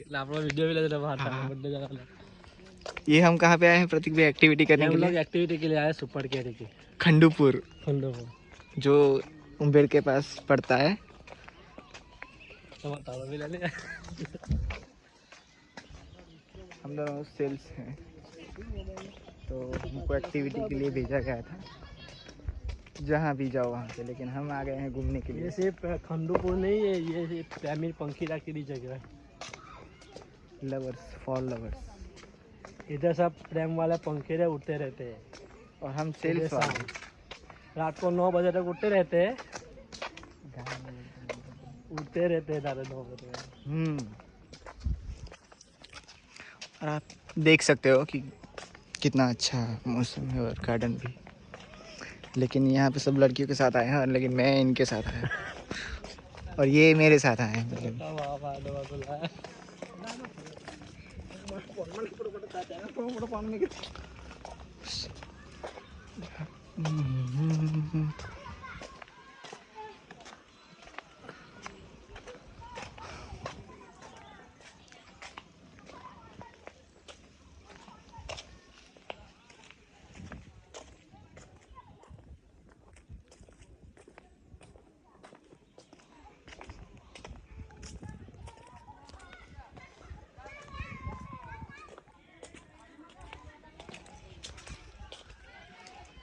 Video भी लग रहा है। ये हम कहाँ पे आए हैं प्रतीक भाई एक्टिविटी करने के लिए? एक्टिविटी के लिए आए सुपर केरी की खंडूपुर, खंडोपुर जो उम्बेड़ के पास पड़ता है। हम दोनों सेल्स हैं, तो हमको एक्टिविटी के लिए भेजा गया था, जहाँ भी जाओ वहाँ पे, लेकिन हम आ गए हैं घूमने के लिए। ये सिर्फ खंडूपुर नहीं है, ये प्रेमी पंखीरा की जगह है। लवर्स फॉर लवर्स, इधर सब प्रेम वाले पंखीरे उड़ते रहते हैं। और हम सेल्स वाले रात को 9 बजे तक उड़ते रहते हैं, उड़ते रहते हैं 9 बजे। और आप देख सकते हो कि कितना अच्छा मौसम है और गार्डन भी। लेकिन यहाँ पे सब लड़कियों के साथ आए हैं, लेकिन मैं इनके साथ आया और ये मेरे साथ आए हैं। मतलब